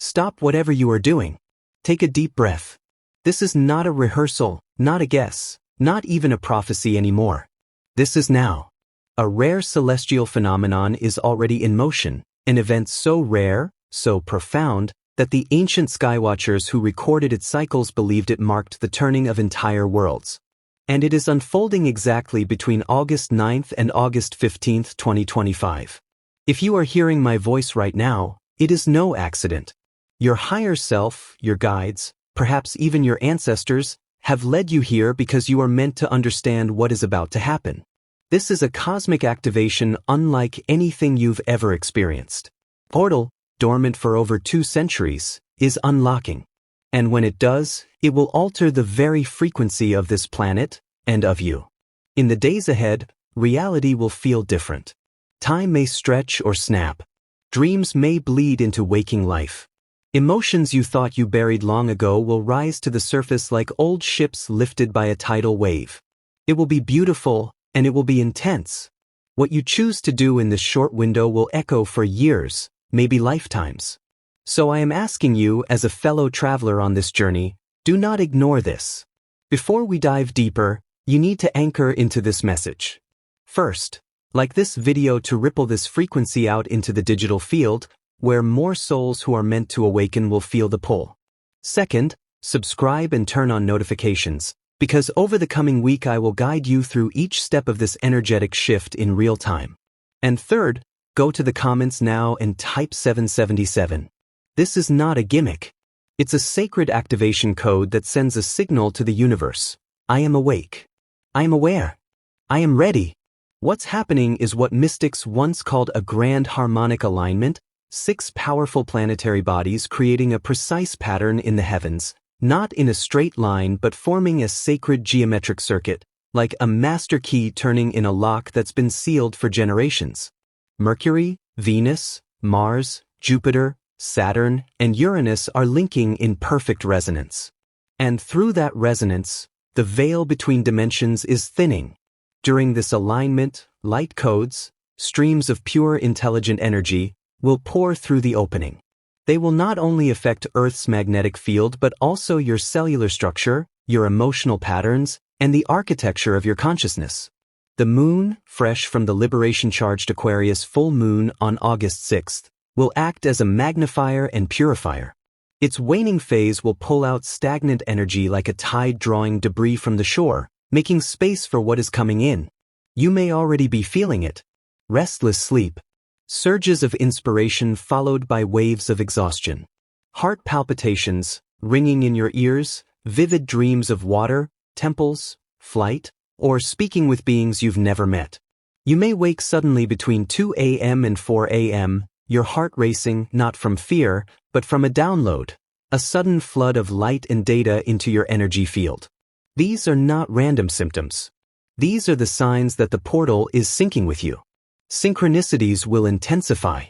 Stop whatever you are doing. Take a deep breath. This is not a rehearsal, not a guess, not even a prophecy anymore. This is now. A rare celestial phenomenon is already in motion, an event so rare, so profound, that the ancient skywatchers who recorded its cycles believed it marked the turning of entire worlds. And it is unfolding exactly between August 9th and August 15th, 2025. If you are hearing my voice right now, it is no accident. Your higher self, your guides, perhaps even your ancestors, have led you here because you are meant to understand what is about to happen. This is a cosmic activation unlike anything you've ever experienced. Portal, dormant for over 2 centuries, is unlocking. And when it does, it will alter the very frequency of this planet and of you. In the days ahead, reality will feel different. Time may stretch or snap. Dreams may bleed into waking life. Emotions you thought you buried long ago will rise to the surface like old ships lifted by a tidal wave. It will be beautiful, and it will be intense. What you choose to do in this short window will echo for years, maybe lifetimes. So I am asking you, as a fellow traveler on this journey, do not ignore this. Before we dive deeper, you need to anchor into this message. First, like this video to ripple this frequency out into the digital field, where more souls who are meant to awaken will feel the pull. Second, subscribe and turn on notifications, because over the coming week I will guide you through each step of this energetic shift in real time. And third, go to the comments now and type 777. This is not a gimmick. It's a sacred activation code that sends a signal to the universe. I am awake. I am aware. I am ready. What's happening is what mystics once called a Grand Harmonic Alignment, 6 powerful planetary bodies creating a precise pattern in the heavens, not in a straight line but forming a sacred geometric circuit, like a master key turning in a lock that's been sealed for generations. Mercury, Venus, Mars, Jupiter, Saturn, and Uranus are linking in perfect resonance. And through that resonance, the veil between dimensions is thinning. During this alignment, light codes, streams of pure intelligent energy, will pour through the opening. They will not only affect Earth's magnetic field but also your cellular structure, your emotional patterns, and the architecture of your consciousness. The moon, fresh from the liberation-charged Aquarius full moon on August 6th, will act as a magnifier and purifier. Its waning phase will pull out stagnant energy like a tide drawing debris from the shore, making space for what is coming in. You may already be feeling it. Restless sleep. Surges of inspiration followed by waves of exhaustion. Heart palpitations, ringing in your ears, vivid dreams of water, temples, flight, or speaking with beings you've never met. You may wake suddenly between 2 a.m. and 4 a.m., your heart racing not from fear, but from a download, a sudden flood of light and data into your energy field. These are not random symptoms. These are the signs that the portal is syncing with you. Synchronicities will intensify.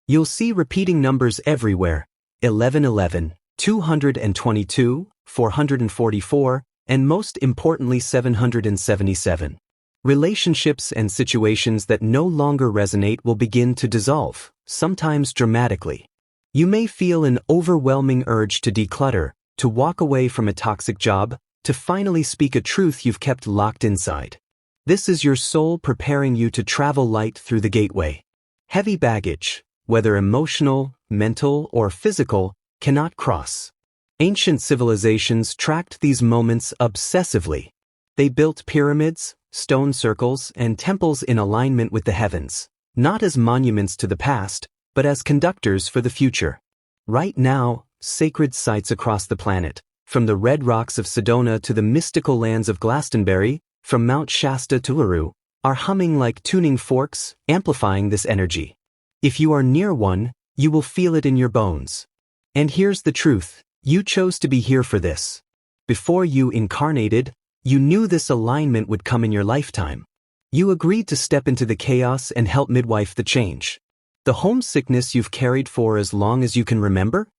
You'll see repeating numbers everywhere: 1111, 222, 444, and most importantly 777. Relationships and situations that no longer resonate will begin to dissolve, sometimes dramatically. You may feel an overwhelming urge to declutter, to walk away from a toxic job, to finally speak a truth you've kept locked inside. This is your soul preparing you to travel light through the gateway. Heavy baggage, whether emotional, mental, or physical, cannot cross. Ancient civilizations tracked these moments obsessively. They built pyramids, stone circles, and temples in alignment with the heavens, not as monuments to the past, but as conductors for the future. Right now, sacred sites across the planet, from the red rocks of Sedona to the mystical lands of Glastonbury, from Mount Shasta to Uluru, are humming like tuning forks, amplifying this energy. If you are near one, you will feel it in your bones. And here's the truth: you chose to be here for this. Before you incarnated, you knew this alignment would come in your lifetime. You agreed to step into the chaos and help midwife the change. The homesickness you've carried for as long as you can remember?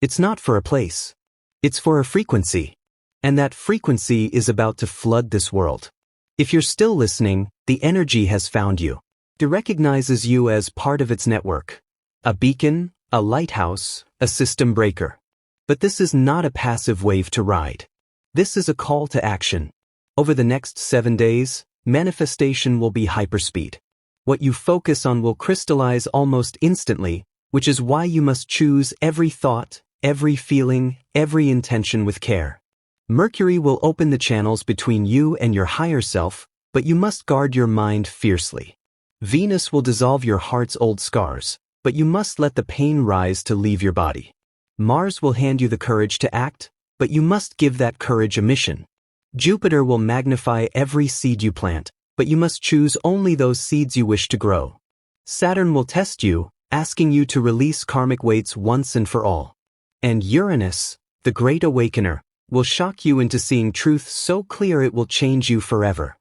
It's not for a place. It's for a frequency. And that frequency is about to flood this world. If you're still listening, the energy has found you. It recognizes you as part of its network. A beacon, a lighthouse, a system breaker. But this is not a passive wave to ride. This is a call to action. Over the next 7 days, manifestation will be hyperspeed. What you focus on will crystallize almost instantly, which is why you must choose every thought, every feeling, every intention with care. Mercury will open the channels between you and your higher self, but you must guard your mind fiercely. Venus will dissolve your heart's old scars, but you must let the pain rise to leave your body. Mars will hand you the courage to act, but you must give that courage a mission. Jupiter will magnify every seed you plant, but you must choose only those seeds you wish to grow. Saturn will test you, asking you to release karmic weights once and for all. And Uranus, the great awakener, will shock you into seeing truth so clear it will change you forever.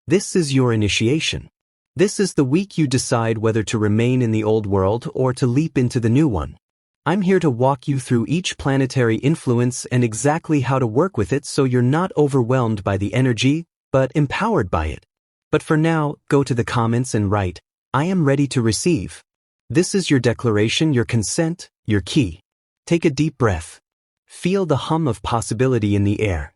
This is your initiation. This is the week you decide whether to remain in the old world or to leap into the new one. I'm here to walk you through each planetary influence and exactly how to work with it so you're not overwhelmed by the energy, but empowered by it. But for now, go to the comments and write, "I am ready to receive." This is your declaration, your consent, your key. Take a deep breath. Feel the hum of possibility in the air.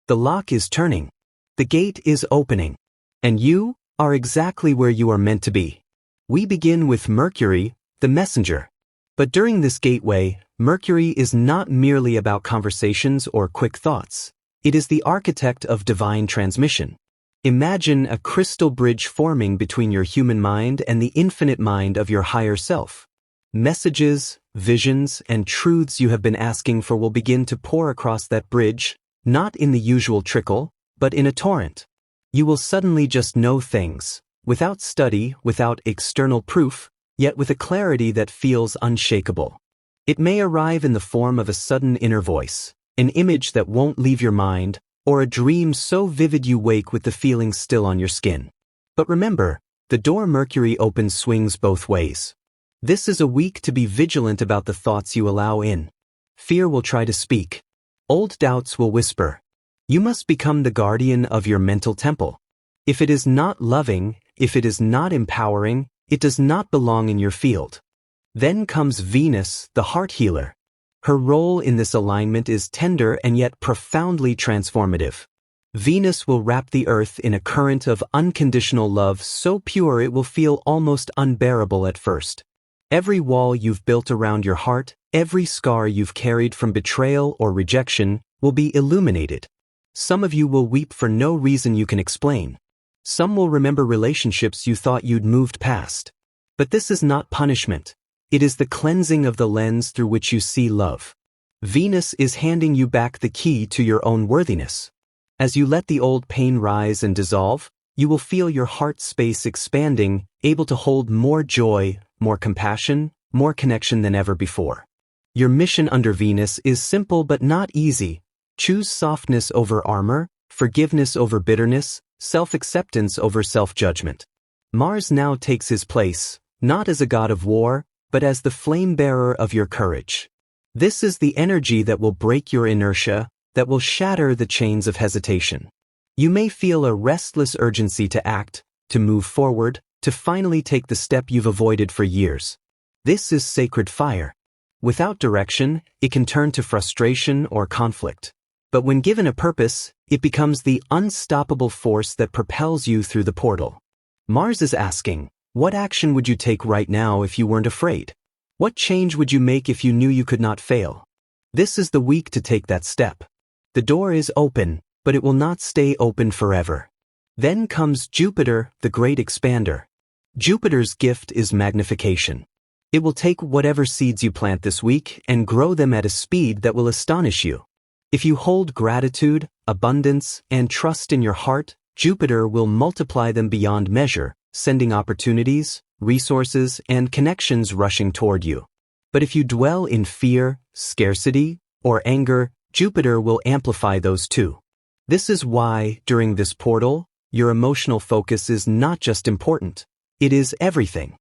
The lock is turning. The gate is opening. And you are exactly where you are meant to be. We begin with Mercury, the messenger. But during this gateway, Mercury is not merely about conversations or quick thoughts. It is the architect of divine transmission. Imagine a crystal bridge forming between your human mind and the infinite mind of your higher self. Messages, visions, and truths you have been asking for will begin to pour across that bridge, not in the usual trickle, but in a torrent. You will suddenly just know things, without study, without external proof, yet with a clarity that feels unshakable. It may arrive in the form of a sudden inner voice, an image that won't leave your mind, or a dream so vivid you wake with the feeling still on your skin. But remember, the door Mercury opens swings both ways. This is a week to be vigilant about the thoughts you allow in. Fear will try to speak. Old doubts will whisper. You must become the guardian of your mental temple. If it is not loving, if it is not empowering, it does not belong in your field. Then comes Venus, the heart healer. Her role in this alignment is tender and yet profoundly transformative. Venus will wrap the earth in a current of unconditional love so pure it will feel almost unbearable at first. Every wall you've built around your heart, every scar you've carried from betrayal or rejection, will be illuminated. Some of you will weep for no reason you can explain. Some will remember relationships you thought you'd moved past. But this is not punishment. It is the cleansing of the lens through which you see love. Venus is handing you back the key to your own worthiness. As you let the old pain rise and dissolve, you will feel your heart space expanding, able to hold more joy, more compassion, more connection than ever before. Your mission under Venus is simple but not easy. Choose softness over armor, forgiveness over bitterness, self-acceptance over self-judgment. Mars now takes his place, not as a god of war, but as the flame-bearer of your courage. This is the energy that will break your inertia, that will shatter the chains of hesitation. You may feel a restless urgency to act, to move forward, to finally take the step you've avoided for years. This is sacred fire. Without direction, it can turn to frustration or conflict. But when given a purpose, it becomes the unstoppable force that propels you through the portal. Mars is asking, what action would you take right now if you weren't afraid? What change would you make if you knew you could not fail? This is the week to take that step. The door is open, but it will not stay open forever. Then comes Jupiter, the great expander. Jupiter's gift is magnification. It will take whatever seeds you plant this week and grow them at a speed that will astonish you. If you hold gratitude, abundance, and trust in your heart, Jupiter will multiply them beyond measure, sending opportunities, resources, and connections rushing toward you. But if you dwell in fear, scarcity, or anger, Jupiter will amplify those too. This is why, during this portal, your emotional focus is not just important, it is everything.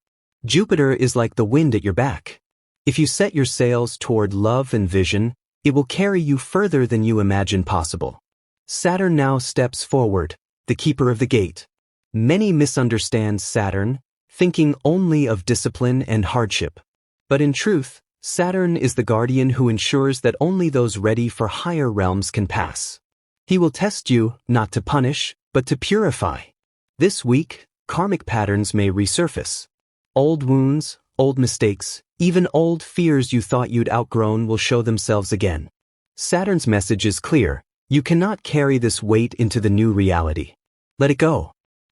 Jupiter is like the wind at your back. If you set your sails toward love and vision, it will carry you further than you imagine possible. Saturn now steps forward, the keeper of the gate. Many misunderstand Saturn, thinking only of discipline and hardship. But in truth, Saturn is the guardian who ensures that only those ready for higher realms can pass. He will test you, not to punish, but to purify. This week, karmic patterns may resurface. Old wounds, old mistakes, even old fears you thought you'd outgrown will show themselves again. Saturn's message is clear: you cannot carry this weight into the new reality. Let it go.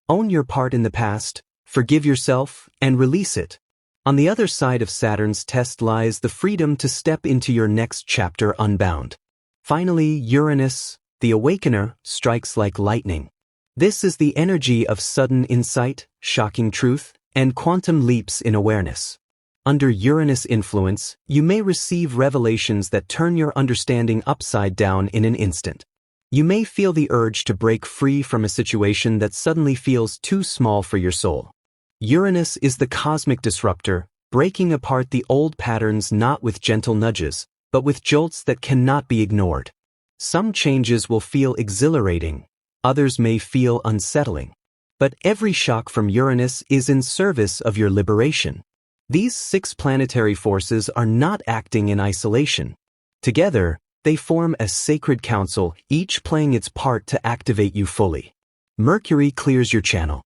Own your part in the past, forgive yourself, and release it. On the other side of Saturn's test lies the freedom to step into your next chapter unbound. Finally, Uranus, the awakener, strikes like lightning. This is the energy of sudden insight, shocking truth, and quantum leaps in awareness. Under Uranus influence, you may receive revelations that turn your understanding upside down in an instant. You may feel the urge to break free from a situation that suddenly feels too small for your soul. Uranus is the cosmic disruptor, breaking apart the old patterns not with gentle nudges, but with jolts that cannot be ignored. Some changes will feel exhilarating, others may feel unsettling. But every shock from Uranus is in service of your liberation. These 6 planetary forces are not acting in isolation. Together, they form a sacred council, each playing its part to activate you fully. Mercury clears your channel.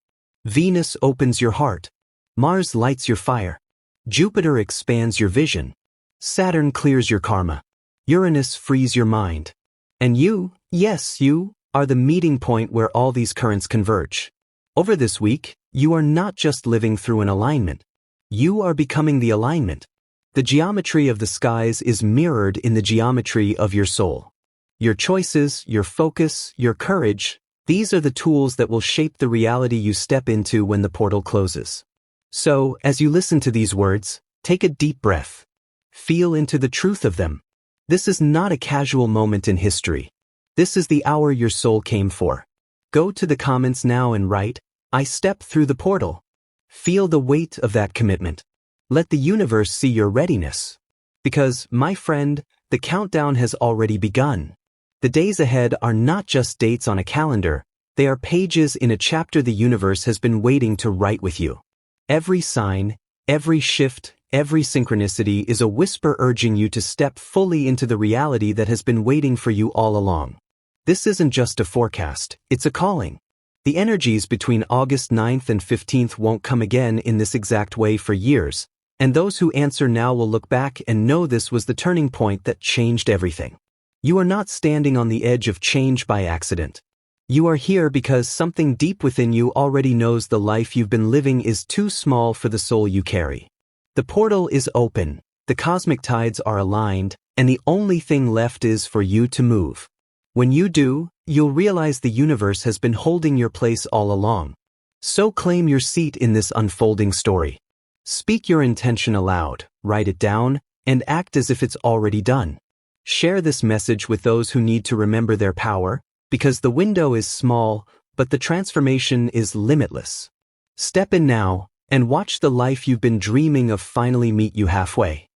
Venus opens your heart. Mars lights your fire. Jupiter expands your vision. Saturn clears your karma. Uranus frees your mind. And you, yes, you, are the meeting point where all these currents converge. Over this week, you are not just living through an alignment. You are becoming the alignment. The geometry of the skies is mirrored in the geometry of your soul. Your choices, your focus, your courage, these are the tools that will shape the reality you step into when the portal closes. So, as you listen to these words, take a deep breath. Feel into the truth of them. This is not a casual moment in history. This is the hour your soul came for. Go to the comments now and write, "I step through the portal." Feel the weight of that commitment. Let the universe see your readiness. Because, my friend, the countdown has already begun. The days ahead are not just dates on a calendar, they are pages in a chapter the universe has been waiting to write with you. Every sign, every shift, every synchronicity is a whisper urging you to step fully into the reality that has been waiting for you all along. This isn't just a forecast, it's a calling. The energies between August 9th and 15th won't come again in this exact way for years, and those who answer now will look back and know this was the turning point that changed everything. You are not standing on the edge of change by accident. You are here because something deep within you already knows the life you've been living is too small for the soul you carry. The portal is open, the cosmic tides are aligned, and the only thing left is for you to move. When you do, you'll realize the universe has been holding your place all along. So claim your seat in this unfolding story. Speak your intention aloud, write it down, and act as if it's already done. Share this message with those who need to remember their power, because the window is small, but the transformation is limitless. Step in now, and watch the life you've been dreaming of finally meet you halfway.